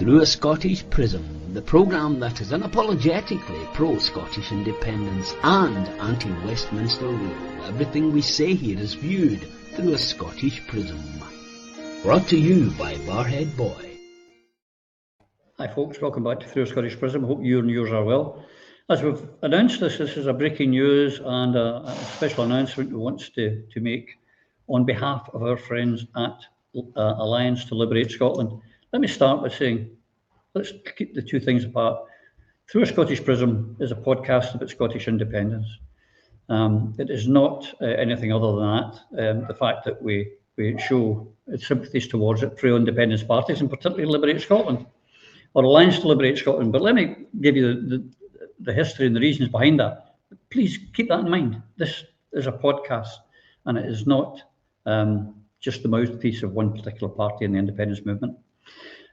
Through a Scottish Prism, the programme that is unapologetically pro-Scottish independence and anti-Westminster rule. Everything we say here is viewed through a Scottish Prism. Brought to you by Barhead Boy. Hi folks, welcome back to Through a Scottish Prism. I hope you and yours are well. As we've announced this is a breaking news and a special announcement we want to make on behalf of our friends at Alliance to Liberate Scotland. Let me start by saying, let's keep the two things apart. Through a Scottish Prism is a podcast about Scottish independence. It is not anything other than that. The fact that we show sympathies towards it, pro-independence parties, and particularly Liberate Scotland, or Alliance to Liberate Scotland. But let me give you the history and the reasons behind that. Please keep that in mind. This is a podcast, and it is not just the mouthpiece of one particular party in the independence movement.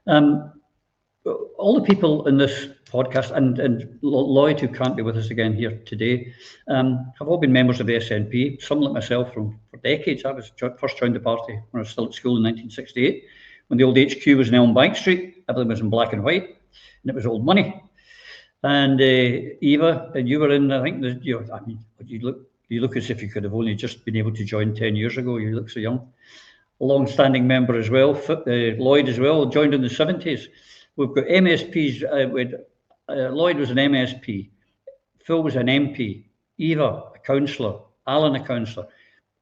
All the people in this podcast, and Lloyd, who can't be with us again here today, have all been members of the SNP. Some, like myself, for decades. I first joined the party when I was still at school in 1968, when the old HQ was in Elmbank Street. Everything was in black and white, and it was old money. And Eva, and you were in, I think, you look as if you could have only just been able to join 10 years ago. You look so young. A long-standing member as well, Lloyd as well, joined in the 70s. We've got MSPs. Lloyd was an MSP. Phil was an MP. Eva, a councillor. Alan, a councillor.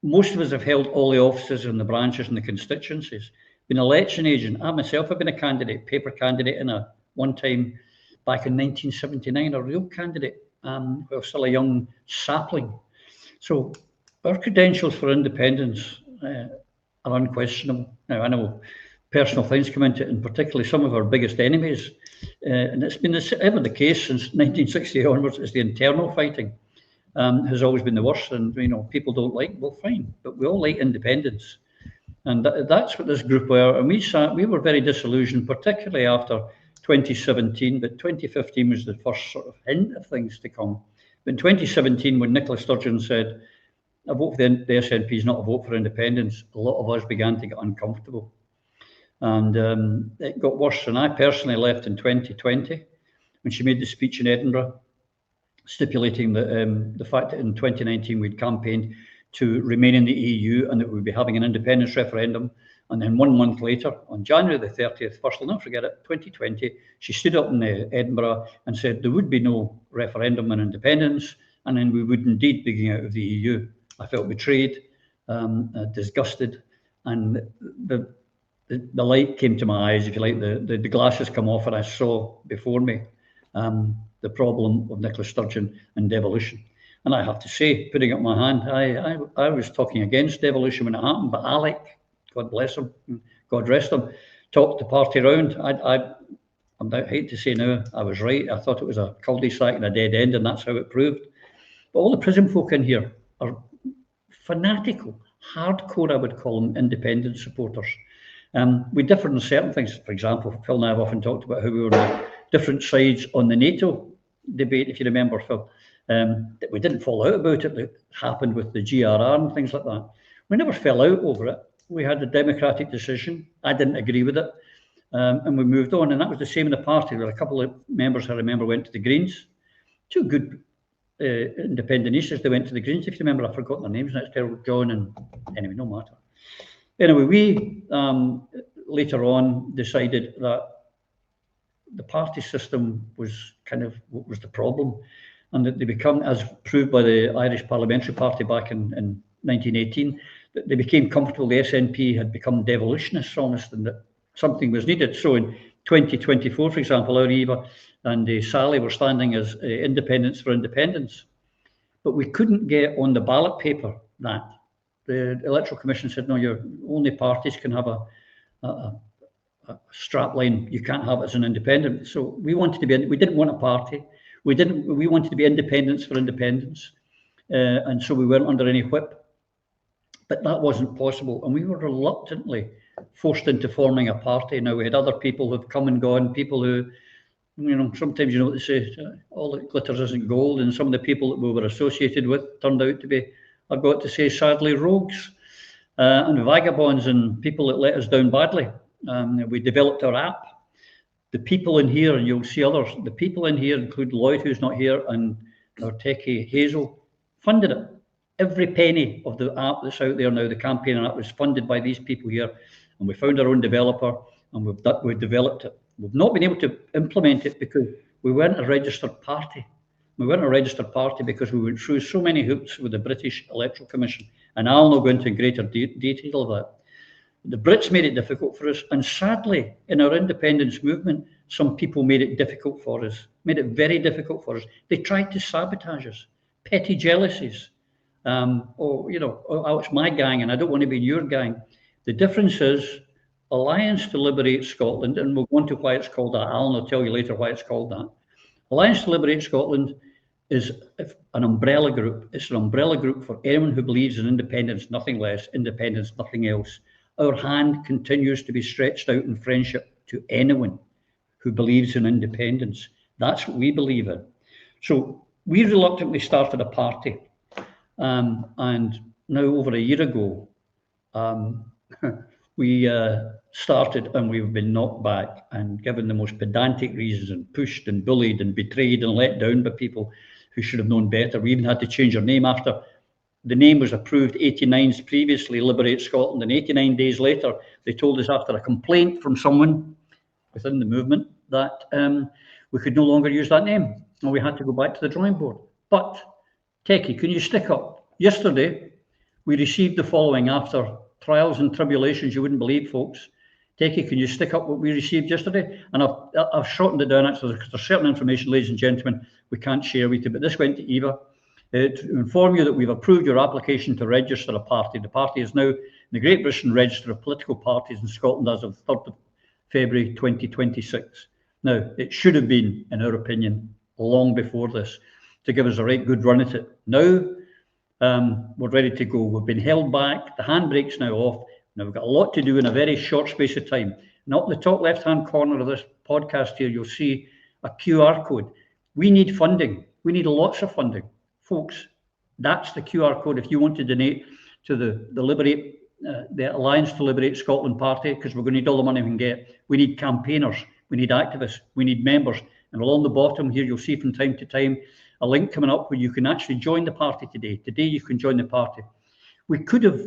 Most of us have held all the offices in the branches and the constituencies. Been an election agent. I myself have been a candidate, paper candidate in one time back in 1979, a real candidate. Well, still a young sapling. So our credentials for independence are unquestionable. Now, I know personal things come into it, and particularly some of our biggest enemies, and it's been ever the case since 1960 onwards, is the internal fighting has always been the worst. And people don't like, well, fine, but we all like independence, and that's what this group were. And we were very disillusioned, particularly after 2017, but 2015 was the first sort of hint of things to come. But in 2017, when Nicola Sturgeon said, a vote for the SNP is not a vote for independence, a lot of us began to get uncomfortable. And it got worse. And I personally left in 2020 when she made the speech in Edinburgh, stipulating that the fact that in 2019 we'd campaigned to remain in the EU and that we'd be having an independence referendum. And then 1 month later, on January the 30th, first I'll never forget it, 2020, she stood up in Edinburgh and said there would be no referendum on independence, and then we would indeed be getting out of the EU. I felt betrayed, disgusted, and the light came to my eyes, if you like, the glasses come off, and I saw before me the problem of Nicola Sturgeon and devolution. And I have to say, putting up my hand, I was talking against devolution when it happened, but Alec, God bless him, God rest him, talked the party round. I hate to say now, I was right. I thought it was a cul-de-sac and a dead end, and that's how it proved. But all the Prism folk in here are fanatical, hardcore, I would call them, independent supporters. We differ in certain things. For example, Phil and I have often talked about how we were on different sides on the NATO debate, if you remember, Phil. That we didn't fall out about it, that happened with the GRR and things like that. We never fell out over it. We had a democratic decision. I didn't agree with it. And we moved on. And that was the same in the party. There were a couple of members I remember went to the Greens. Two good independentistas, they went to the Greens. If you remember, I've forgotten their names. That's terrible, John, and anyway, no matter. Anyway, we later on decided that the party system was what was the problem, and that they become, as proved by the Irish Parliamentary Party back in 1918, that they became comfortable. The SNP had become devolutionists almost, and that something was needed. So in 2024, for example, our Eva and Sally were standing as independents for independence, but we couldn't get on the ballot paper that. The Electoral Commission said, no, only parties can have a strap line. You can't have it as an independent. So we wanted to be, we didn't want a party. We wanted to be independents for independence. And so we weren't under any whip. But that wasn't possible. And we were reluctantly forced into forming a party. Now, we had other people who've come and gone, people who, sometimes what they say, all that glitters isn't gold. And some of the people that we were associated with turned out to be, I've got to say, sadly, rogues and vagabonds and people that let us down badly. We developed our app. The people in here, and you'll see others, the people in here include Lloyd, who's not here, and our techie Hazel, funded it. Every penny of the app that's out there now, the campaign app, was funded by these people here. And we found our own developer, and we've developed it. We've not been able to implement it because we weren't a registered party. We weren't a registered party because we went through so many hoops with the British Electoral Commission. And I'll not go into greater detail of that. The Brits made it difficult for us, and sadly, in our independence movement, some people made it difficult for us, made it very difficult for us. They tried to sabotage us, petty jealousies. Oh, it's my gang, and I don't want to be in your gang. The difference is Alliance to Liberate Scotland, and we'll go on to why it's called that. Alan will tell you later why it's called that. Alliance to Liberate Scotland is an umbrella group. It's an umbrella group for anyone who believes in independence, nothing less, independence, nothing else. Our hand continues to be stretched out in friendship to anyone who believes in independence. That's what we believe in. So we reluctantly started a party. And now over a year ago, we started, and we've been knocked back and given the most pedantic reasons, and pushed and bullied and betrayed and let down by people who should have known better. We even had to change our name after the name was approved 89 previously, Liberate Scotland, and 89 days later, they told us after a complaint from someone within the movement that we could no longer use that name, and we had to go back to the drawing board. But, Techie, can you stick up? Yesterday, we received the following after trials and tribulations you wouldn't believe, folks. Techie, can you stick up what we received yesterday? And I've shortened it down, actually, because there's certain information, ladies and gentlemen, we can't share with you, but this went to Eva. To inform you that we've approved your application to register a party. The party is now in the Great Britain Register of Political Parties in Scotland as of 3rd of February 2026. Now, it should have been, in our opinion, long before this, to give us a right good run at it. Now, we're ready to go. We've been held back. The handbrake's now off. Now, we've got a lot to do in a very short space of time. And up in the top left-hand corner of this podcast here, you'll see a QR code. We need funding. We need lots of funding. Folks, that's the QR code if you want to donate to the Alliance to Liberate Scotland Party, because we're going to need all the money we can get. We need campaigners, we need activists, we need members. And along the bottom here, you'll see from time to time a link coming up where you can actually join the party today. Today, you can join the party. We could have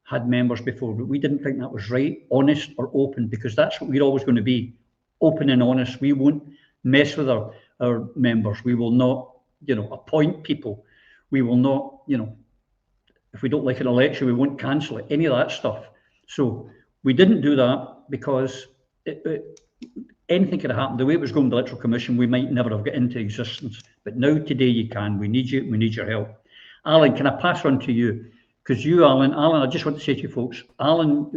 had members before, but we didn't think that was right, honest or open, because that's what we're always going to be, open and honest. We won't mess with our members. We will not, appoint people. We will not, if we don't like an election, we won't cancel it, any of that stuff. So we didn't do that because anything could have happened. The way it was going with the Electoral Commission, we might never have got into existence. But now, today, you can. We need you. We need your help. Alan, can I pass on to you? Because you, Alan, I just want to say to you folks, Alan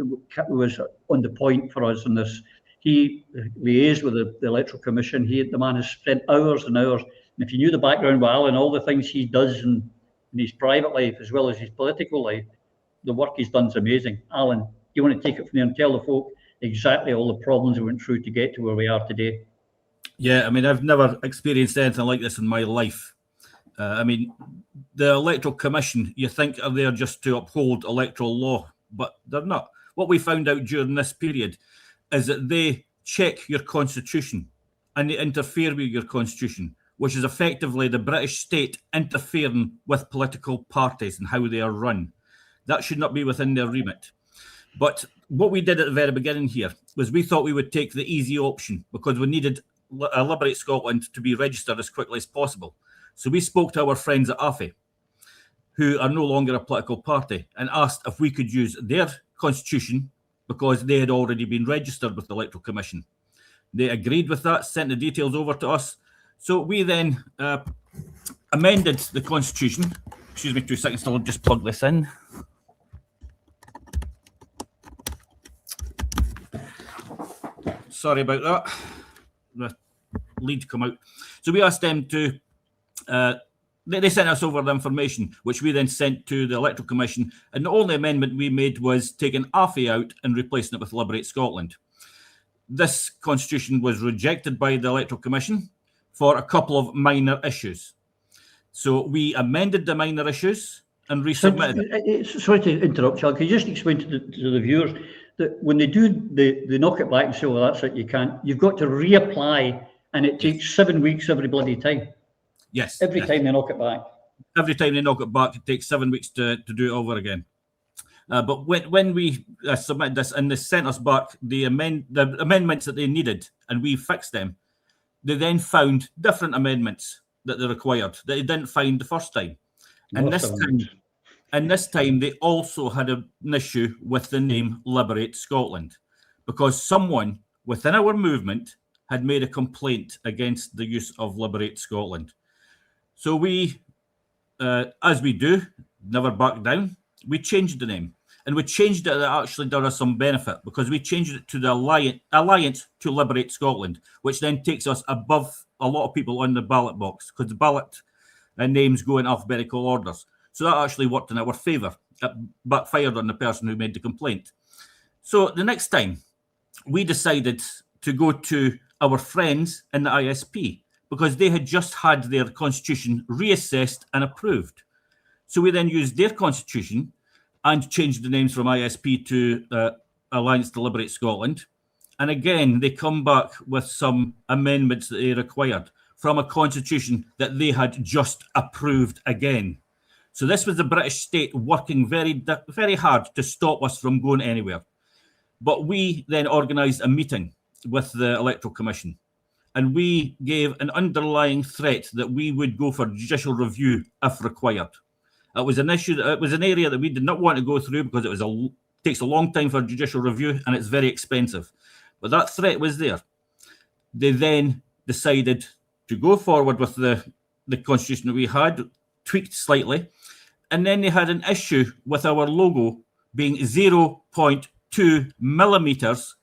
was on the point for us in this. He liaised with the Electoral Commission. The man has spent hours and hours. And if you knew the background with Alan, all the things he does in his private life as well as his political life, the work he's done is amazing. Alan, do you want to take it from there and tell the folk exactly all the problems we went through to get to where we are today? Yeah, I mean, I've never experienced anything like this in my life. The Electoral Commission, you think are there just to uphold electoral law, but they're not. What we found out during this period is that they check your constitution and they interfere with your constitution, which is effectively the British state interfering with political parties and how they are run. That should not be within their remit. But what we did at the very beginning here was we thought we would take the easy option because we needed Liberate Scotland to be registered as quickly as possible. So we spoke to our friends at AFE, who are no longer a political party, and asked if we could use their constitution because they had already been registered with the Electoral Commission. They agreed with that, sent the details over to us. So we then amended the constitution. Excuse me 2 seconds, I'll just plug this in. Sorry about that. The lead come out. So we asked them to, they sent us over the information, which we then sent to the Electoral Commission. And the only amendment we made was taking AFE out and replacing it with Liberate Scotland. This constitution was rejected by the Electoral Commission for a couple of minor issues. So we amended the minor issues and resubmitted it. Sorry to interrupt, Charlie. Can you just explain to the viewers, that when they do, they knock it back and say, well, that's it, you can't. You've got to reapply, and it takes 7 weeks every bloody time. Yes. Every time they knock it back. Every time they knock it back, it takes 7 weeks to do it over again. But when we submitted this and they sent us back the amendments that they needed and we fixed them, they then found different amendments that they required that they didn't find the first time. And this time they also had an issue with the name Liberate Scotland, because someone within our movement had made a complaint against the use of Liberate Scotland. So we, as we do, never back down, we changed the name. And we changed it, that actually did us some benefit, because we changed it to the Alliance to Liberate Scotland, which then takes us above a lot of people on the ballot box, because the ballot names go in alphabetical orders. So that actually worked in our favour. It backfired on the person who made the complaint. So the next time, we decided to go to our friends in the ISP, because they had just had their constitution reassessed and approved. So we then used their constitution and changed the names from ISP to Alliance to Liberate Scotland. And again, they come back with some amendments that they required from a constitution that they had just approved again. So this was the British state working very, very hard to stop us from going anywhere. But we then organised a meeting with the Electoral Commission, and we gave an underlying threat that we would go for judicial review if required. It was an issue. It was an area that we did not want to go through because it takes a long time for judicial review and it's very expensive. But that threat was there. They then decided to go forward with the constitution that we had, tweaked slightly, and then they had an issue with our logo being 0.2 millimeters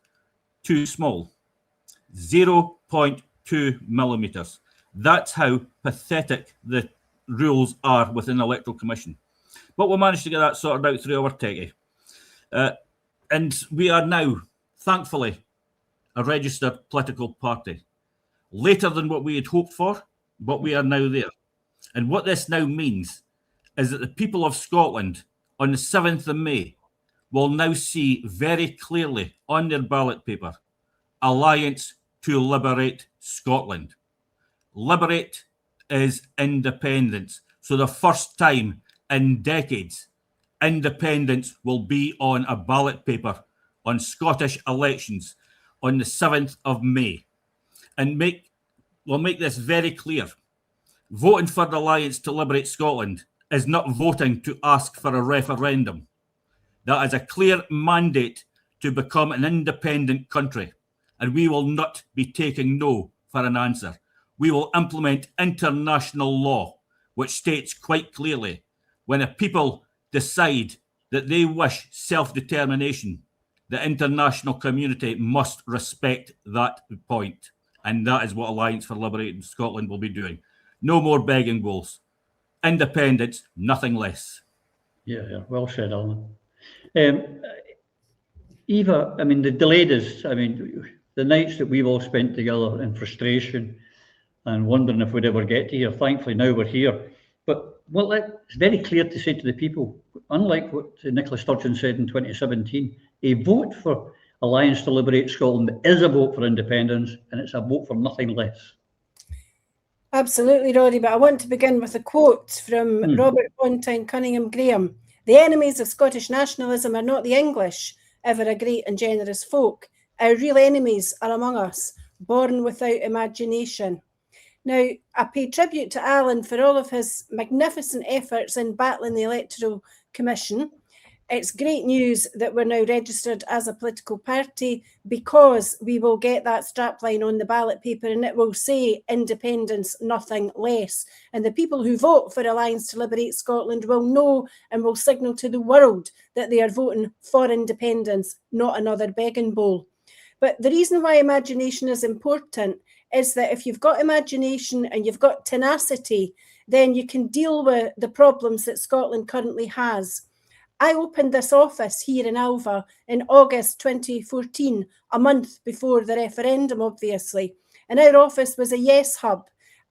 too small. 0.2 millimeters. That's how pathetic the rules are within the Electoral Commission. But we managed to get that sorted out through our techie. And we are now, thankfully, a registered political party. Later than what we had hoped for, but we are now there. And what this now means is that the people of Scotland on the 7th of May will now see very clearly on their ballot paper, Alliance to Liberate Scotland. Liberate is independence. So the first time in decades, independence will be on a ballot paper on Scottish elections on the 7th of May. And we'll make this very clear. Voting for the Alliance to Liberate Scotland is not voting to ask for a referendum. That is a clear mandate to become an independent country. And we will not be taking no for an answer. We will implement international law, which states quite clearly, when a people decide that they wish self-determination, the international community must respect that point. And that is what Alliance for Liberating Scotland will be doing. No more begging bowls. Independence, nothing less. Yeah, well said, Alan. Eva, I mean, the delayed is, I mean, the nights that we've all spent together in frustration and wondering if we'd ever get to here. Thankfully, now we're here. But well, it's very clear to say to the people, unlike what Nicola Sturgeon said in 2017, a vote for Alliance to Liberate Scotland is a vote for independence, and it's a vote for nothing less. Absolutely, Roddy, but I want to begin with a quote from Robert Fontaine Cunningham Graham. The enemies of Scottish nationalism are not the English, ever a great and generous folk. Our real enemies are among us, born without imagination. Now, I pay tribute to Alan for all of his magnificent efforts in battling the Electoral Commission. It's great news that we're now registered as a political party, because we will get that strapline on the ballot paper and it will say independence, nothing less. And the people who vote for Alliance to Liberate Scotland will know and will signal to the world that they are voting for independence, not another begging bowl. But the reason why imagination is important is that if you've got imagination and you've got tenacity, then you can deal with the problems that Scotland currently has. I opened this office here in Alva in August 2014, a month before the referendum, obviously. And our office was a yes hub.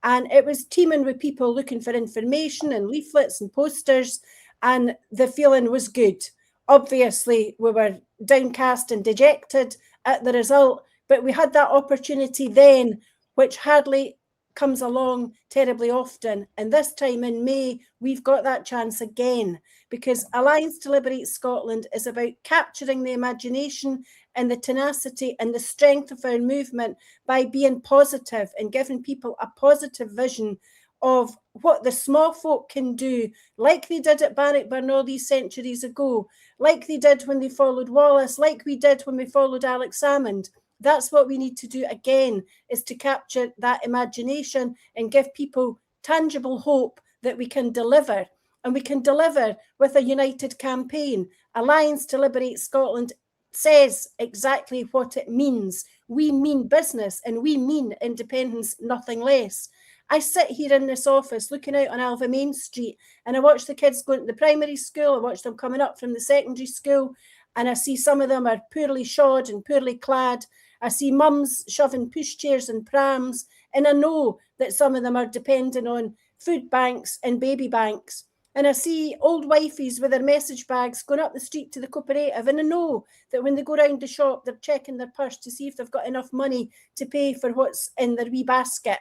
And it was teeming with people looking for information and leaflets and posters. And the feeling was good. Obviously, we were downcast and dejected at the result, but we had that opportunity then, which hardly comes along terribly often. And this time in May, we've got that chance again, because Alliance to Liberate Scotland is about capturing the imagination and the tenacity and the strength of our movement by being positive and giving people a positive vision of what the small folk can do, like they did at Bannockburn all these centuries ago, like they did when they followed Wallace, like we did when we followed Alex Salmond. That's what we need to do again, is to capture that imagination and give people tangible hope that we can deliver. And we can deliver with a united campaign. Alliance to Liberate Scotland says exactly what it means. We mean business and we mean independence, nothing less. I sit here in this office looking out on Alva Main Street and I watch the kids going to the primary school, I watch them coming up from the secondary school, and I see some of them are poorly shod and poorly clad. I see mums shoving pushchairs and prams, and I know that some of them are depending on food banks and baby banks. And I see old wifeys with their message bags going up the street to the cooperative, and I know that when they go round the shop, they're checking their purse to see if they've got enough money to pay for what's in their wee basket.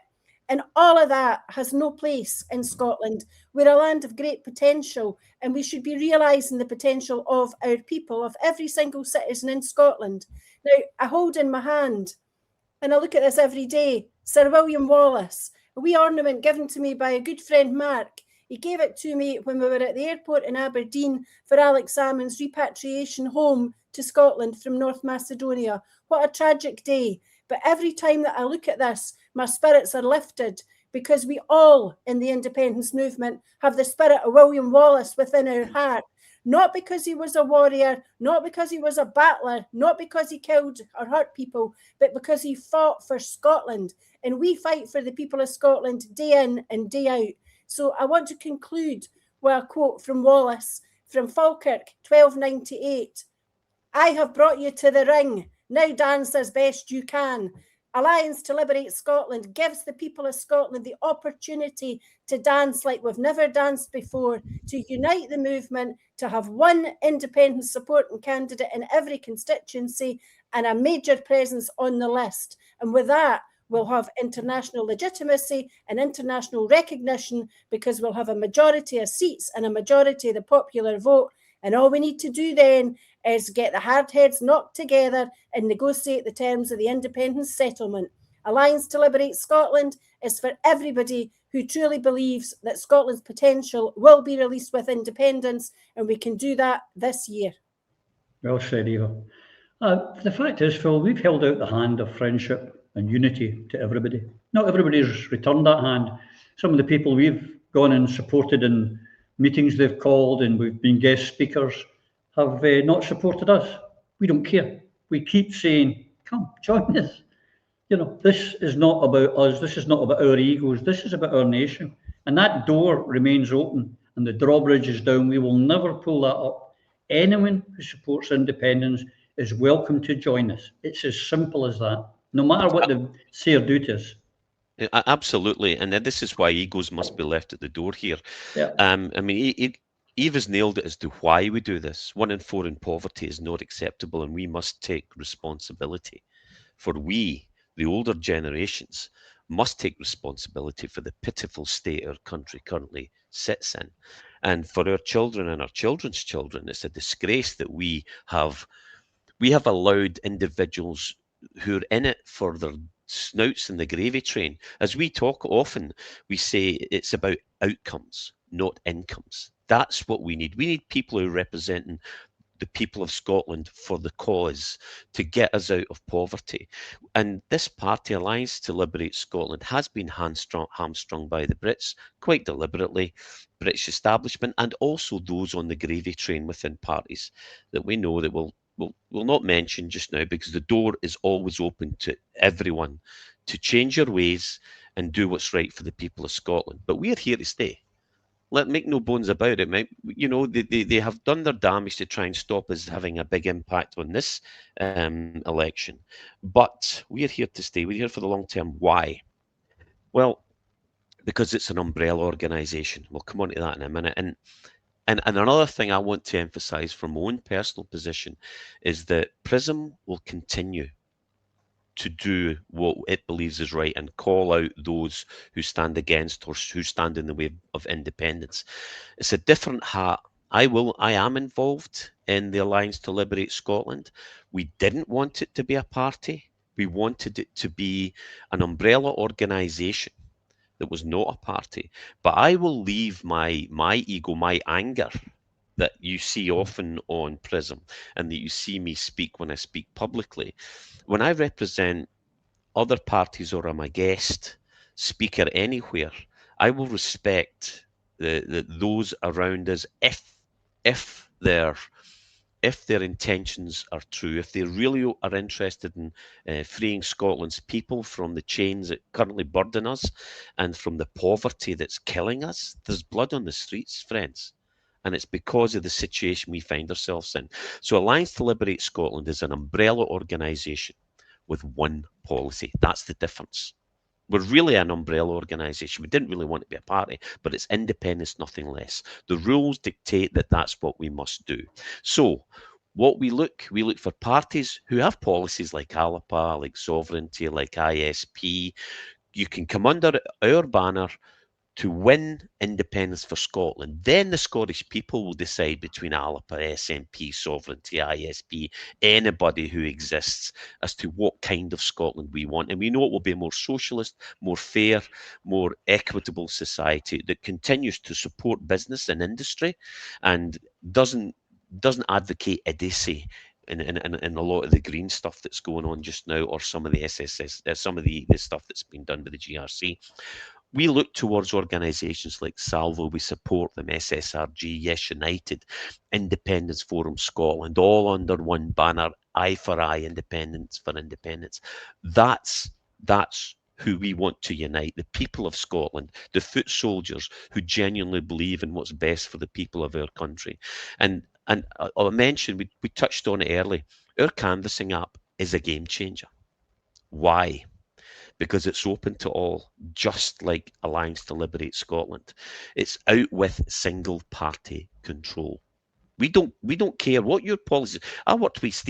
And all of that has no place in Scotland. We're a land of great potential, and we should be realising the potential of our people, of every single citizen in Scotland. Now, I hold in my hand, and I look at this every day, Sir William Wallace, a wee ornament given to me by a good friend, Mark. He gave it to me when we were at the airport in Aberdeen for Alex Salmond's repatriation home to Scotland from North Macedonia. What a tragic day. But every time that I look at this, my spirits are lifted, because we all in the independence movement have the spirit of William Wallace within our heart. Not because he was a warrior, not because he was a battler, not because he killed or hurt people, but because he fought for Scotland. And we fight for the people of Scotland day in and day out. So I want to conclude with a quote from Wallace from Falkirk, 1298. I have brought you to the ring. Now dance as best you can. Alliance to Liberate Scotland gives the people of Scotland the opportunity to dance like we've never danced before, to unite the movement, to have one independent supporting candidate in every constituency and a major presence on the list. And with that, we'll have international legitimacy and international recognition, because we'll have a majority of seats and a majority of the popular vote. And all we need to do then is get the hard heads knocked together and negotiate the terms of the independence settlement. Alliance to Liberate Scotland is for everybody who truly believes that Scotland's potential will be released with independence, and we can do that this year. Well said, Eva. The fact is, Phil, we've held out the hand of friendship and unity to everybody. Not everybody's returned that hand. Some of the people we've gone and supported in meetings they've called and we've been guest speakers have not supported us. We don't care. We keep saying, come, join us. You know, this is not about us. This is not about our egos. This is about our nation. And that door remains open and the drawbridge is down. We will never pull that up. Anyone who supports independence is welcome to join us. It's as simple as that, no matter what they say or do to us. Absolutely, and this is why egos must be left at the door here. Yeah. I mean, Eva's nailed it as to why we do this. 1 in 4 in poverty is not acceptable, and we must take responsibility. For we, the older generations, must take responsibility for the pitiful state our country currently sits in. And for our children and our children's children, it's a disgrace that we have allowed individuals who are in it for their snouts in the gravy train. As we talk often, we say it's about outcomes, not incomes. That's what we need. We need people who are representing the people of Scotland for the cause to get us out of poverty. And this party, Alliance to Liberate Scotland, has been hamstrung by the Brits quite deliberately, British establishment, and also those on the gravy train within parties that we know that we'll not mention just now, because the door is always open to everyone to change your ways and do what's right for the people of Scotland. But we're here to stay. Make no bones about it, mate. You know, they have done their damage to try and stop us having a big impact on this election. But we're here to stay. We're here for the long term. Why? Well, because it's an umbrella organisation. We'll come on to that in a minute. And And another thing I want to emphasise from my own personal position is that PRISM will continue to do what it believes is right and call out those who stand against or who stand in the way of independence. It's a different hat. I am involved in the Alliance to Liberate Scotland. We didn't want it to be a party. We wanted it to be an umbrella organisation that was not a party. But I will leave my ego, my anger that you see often on PRISM and that you see me speak when I speak publicly. When I represent other parties or I'm a guest speaker anywhere, I will respect those around us if their intentions are true, if they really are interested in freeing Scotland's people from the chains that currently burden us and from the poverty that's killing us. There's blood on the streets, friends, and it's because of the situation we find ourselves in. So Alliance to Liberate Scotland is an umbrella organisation with one policy. That's the difference. We're really an umbrella organisation. We didn't really want to be a party, but it's independence, nothing less. The rules dictate that that's what we must do. So what we look for parties who have policies like ALAPA, like Sovereignty, like ISP. You can come under our banner to win independence for Scotland. Then the Scottish people will decide between ALAPA, SNP, Sovereignty, ISP, anybody who exists as to what kind of Scotland we want. And we know it will be a more socialist, more fair, more equitable society that continues to support business and industry and doesn't advocate idiocy in a lot of the green stuff that's going on just now, or some of the SSS, some of the stuff that's been done by the GRC. We look towards organisations like Salvo, we support them, SSRG, Yes United, Independence Forum Scotland, all under one banner, Eye for Eye, Independence for Independence. That's who we want to unite, the people of Scotland, the foot soldiers who genuinely believe in what's best for the people of our country. And I'll mention, we touched on it early, our canvassing app is a game changer. Why? Because it's open to all, just like Alliance to Liberate Scotland. It's out with single party control. We don't care what your policies. I worked with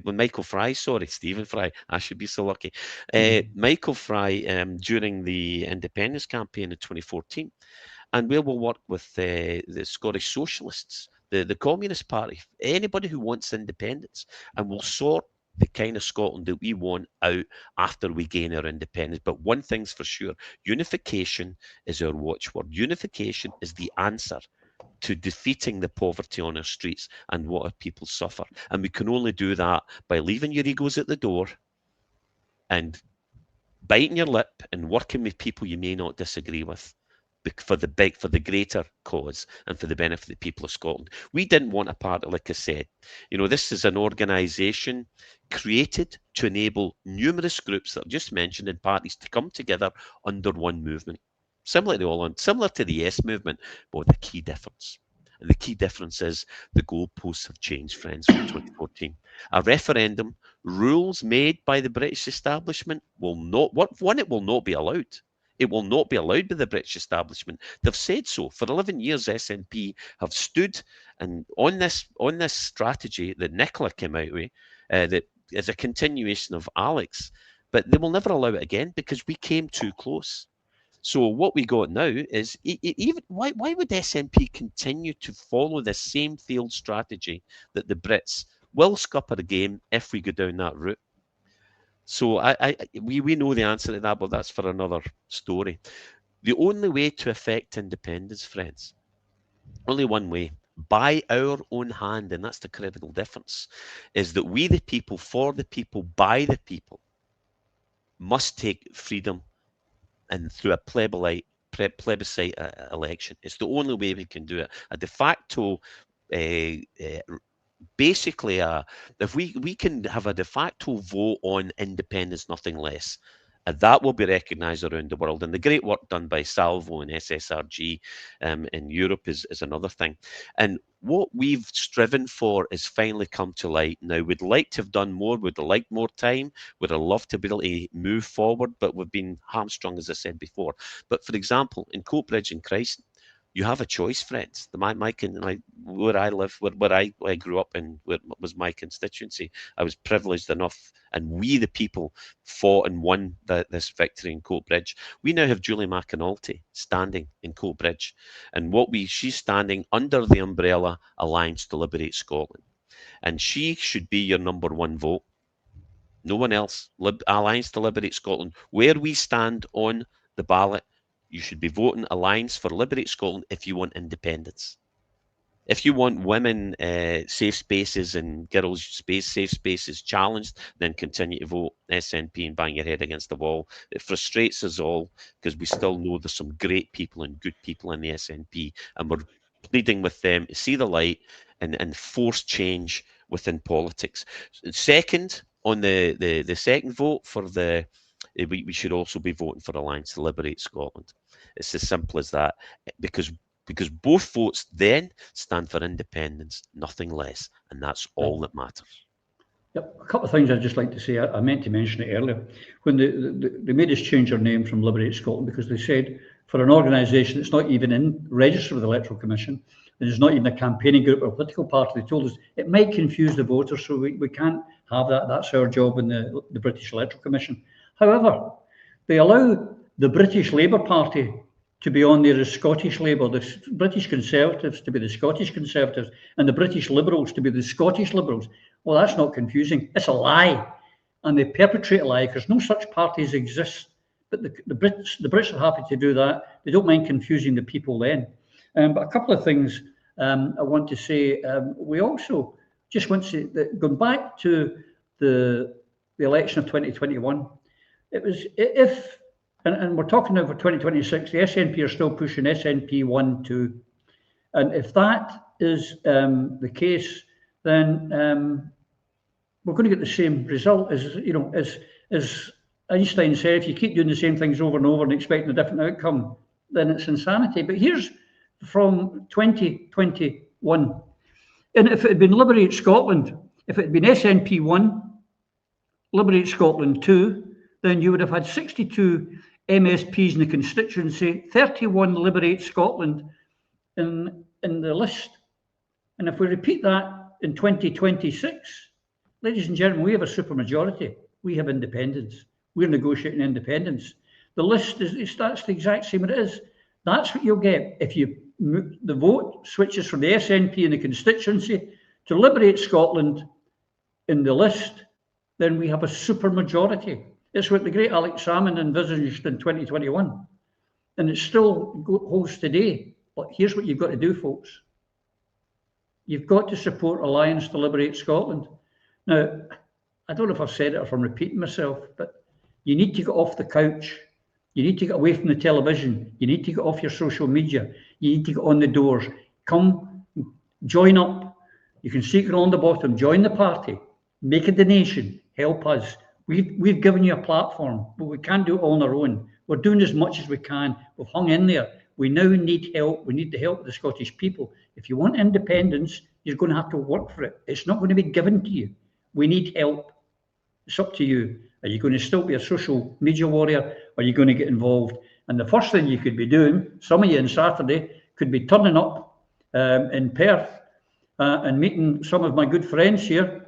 Michael Fry. Stephen Fry. I should be so lucky. Michael Fry during the independence campaign in 2014, and we will work with the Scottish Socialists, the Communist Party, anybody who wants independence, and we'll sort the kind of Scotland that we want out after we gain our independence. But one thing's for sure, unification is our watchword. Unification is the answer to defeating the poverty on our streets and what our people suffer. And we can only do that by leaving your egos at the door and biting your lip and working with people you may not disagree with for the greater cause and for the benefit of the people of Scotland. We didn't want a party, like I said. This is an organisation created to enable numerous groups that I've just mentioned and parties to come together under one movement, similar to the Yes movement, but with a key difference. And the key difference is the goalposts have changed, friends, from 2014. A referendum, rules made by the British establishment will not be allowed. It will not be allowed by the British establishment. They've said so. For 11 years, SNP have stood and on this strategy that Nicola came out with, that is a continuation of Alex, but they will never allow it again because we came too close. So what we got now is why would SNP continue to follow the same failed strategy that the Brits will scupper the game if we go down that route? So we know the answer to that, but that's for another story. The only way to affect independence, friends, only one way, by our own hand, and that's the critical difference, is that we the people, for the people, by the people, must take freedom and through a plebiscite election. It's the only way we can do it. A de facto basically, if we can have a de facto vote on independence, nothing less, that will be recognised around the world. And the great work done by Salvo and SSRG in Europe is another thing. And what we've striven for is finally come to light. Now, we'd like to have done more. We'd have liked more time. We'd have loved to be able to move forward, but we've been hamstrung, as I said before. But for example, in Coatbridge and Christ, You have a choice, friends. Where I live, where I grew up in, where was my constituency, I was privileged enough, and we, the people, fought and won this victory in Coatbridge. We now have Julie McAnulty standing in Coatbridge, and she's standing under the umbrella Alliance to Liberate Scotland, and she should be your number one vote. No one else. Alliance to Liberate Scotland. Where we stand on the ballot, you should be voting Alliance for Liberate Scotland if you want independence. If you want women safe spaces and girls safe spaces challenged, then continue to vote SNP and bang your head against the wall. It frustrates us all because we still know there's some great people and good people in the SNP, and we're pleading with them to see the light and force change within politics. Second, on the second vote for we should also be voting for Alliance to Liberate Scotland. It's as simple as that, because both votes then stand for independence, nothing less, and that's all that matters. Yep. A couple of things I'd just like to say. I meant to mention it earlier. When they made us change our name from Liberate Scotland, because they said for an organisation that's not even registered with the Electoral Commission, and it's not even a campaigning group or political party, they told us it might confuse the voters, so we can't have that. That's our job in the British Electoral Commission. However, they allow the British Labour Party to be on there as Scottish Labour, the British Conservatives to be the Scottish Conservatives, and the British Liberals to be the Scottish Liberals. Well, that's not confusing. It's a lie. And they perpetrate a lie because no such parties exist. But the Brits are happy to do that. They don't mind confusing the people then. But a couple of things I want to say. We also just want to say that going back to the election of 2021, it was and we're talking now for 2026, the SNP are still pushing SNP 1, 2. And if that is the case, then we're going to get the same result as Einstein said, if you keep doing the same things over and over and expecting a different outcome, then it's insanity. But here's from 2021. And if it had been Liberate Scotland, if it had been SNP 1, Liberate Scotland 2, then you would have had 62 MSPs in the constituency, 31 Liberate Scotland in the list. And if we repeat that in 2026, ladies and gentlemen, we have a supermajority. We have independence. We're negotiating independence. The list that's the exact same it is. That's what you'll get if the vote switches from the SNP in the constituency to Liberate Scotland in the list. Then we have a supermajority. It's what the great Alex Salmond envisaged in 2021, and it still holds today. But here's what you've got to do, folks. You've got to support Alliance to Liberate Scotland. Now, I don't know if I've said it or if I'm repeating myself, but you need to get off the couch. You need to get away from the television. You need to get off your social media. You need to get on the doors. Come, join up. You can see it along the bottom. Join the party. Make a donation. Help us. We've given you a platform, but we can't do it all on our own. We're doing as much as we can. We've hung in there. We now need help. We need the help of the Scottish people. If you want independence, you're going to have to work for it. It's not going to be given to you. We need help. It's up to you. Are you going to still be a social media warrior, or are you going to get involved? And the first thing you could be doing, some of you on Saturday, could be turning up in Perth and meeting some of my good friends here.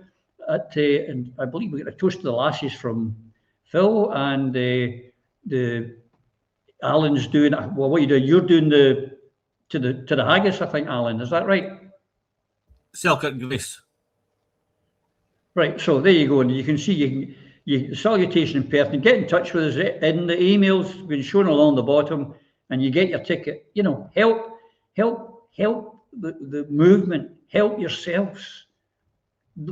And I believe we get a toast to the lasses from Phil, and the Alan's doing, well, what are you doing? You're doing to the haggis, I think, Alan. Is that right? Selkirk Grace. Right. So there you go, and you can see you salutation in Perth, and get in touch with us in the emails been shown along the bottom, and you get your ticket. You know, help the movement. Help yourselves.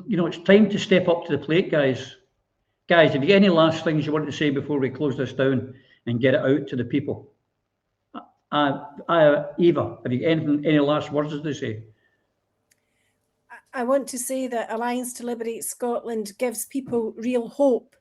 You know, it's time to step up to the plate, guys. Guys, have you got any last things you want to say before we close this down and get it out to the people? Eva, have you got any last words to say? I want to say that Alliance to Liberate Scotland gives people real hope.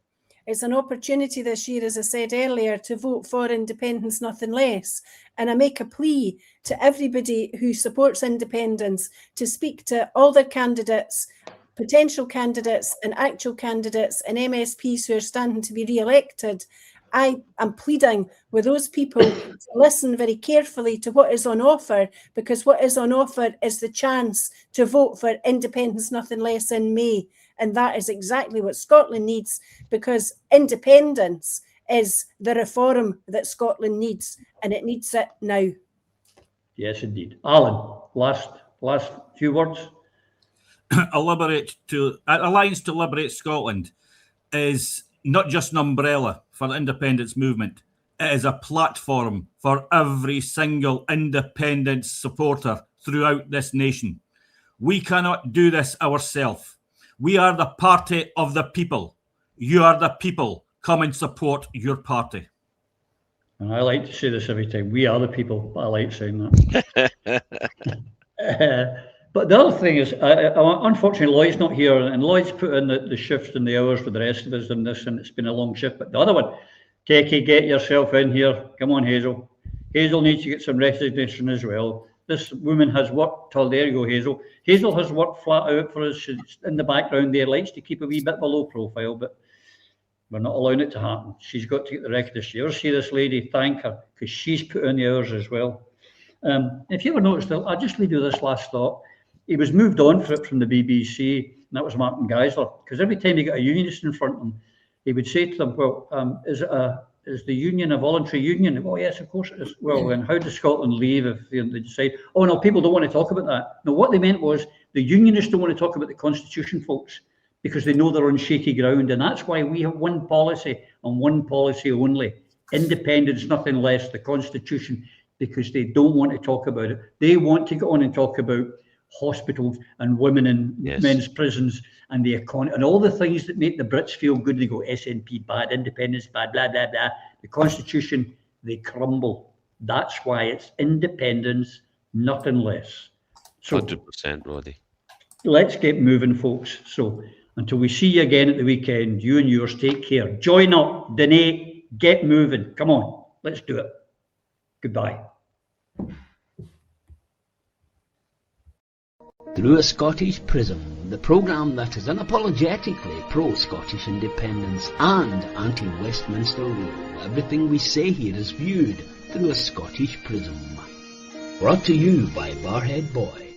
It's an opportunity this year, as I said earlier, to vote for independence, nothing less. And I make a plea to everybody who supports independence to speak to all their candidates, potential candidates and actual candidates and MSPs who are standing to be re-elected, I am pleading with those people to listen very carefully to what is on offer, because what is on offer is the chance to vote for independence, nothing less, in May. And that is exactly what Scotland needs, because independence is the reform that Scotland needs, and it needs it now. Yes, indeed. Alan, last few words. Alliance to Liberate Scotland is not just an umbrella for the independence movement. It is a platform for every single independence supporter throughout this nation. We cannot do this ourselves. We are the party of the people. You are the people. Come and support your party. And I like to say this every time. We are the people. I like saying that. But the other thing is, unfortunately, Lloyd's not here, and Lloyd's put in the shifts and the hours for the rest of us in this, and it's been a long shift. But the other one, Techie, get yourself in here. Come on, Hazel. Hazel needs to get some recognition as well. This woman has worked, there you go, Hazel. Hazel has worked flat out for us. She's in the background there, likes to keep a wee bit of a low profile, but we're not allowing it to happen. She's got to get the recognition. You ever see this lady, thank her, because she's put in the hours as well. If you ever noticed, I'll just leave you this last thought. He was moved on from the BBC, and that was Martin Geisler, because every time he got a unionist in front of him, he would say to them, well, is the union a voluntary union? Oh, yes, of course it is. Well, then how does Scotland leave if they decide, oh, no, people don't want to talk about that? No, what they meant was the unionists don't want to talk about the Constitution, folks, because they know they're on shaky ground. And that's why we have one policy and one policy only. Independence, nothing less, the Constitution, because they don't want to talk about it. They want to go on and talk about hospitals and women in men's prisons and the economy and all the things that make the Brits feel good. They go, SNP bad, independence bad, blah, blah, blah. The Constitution, they crumble. That's why it's independence, nothing less. So 100%, Roddy. Let's get moving, folks. So until we see you again at the weekend, you and yours, take care. Join up, donate, get moving. Come on, let's do it. Goodbye. Through a Scottish Prism, the programme that is unapologetically pro-Scottish independence and anti-Westminster rule. Everything we say here is viewed through a Scottish prism. Brought to you by Barhead Boy.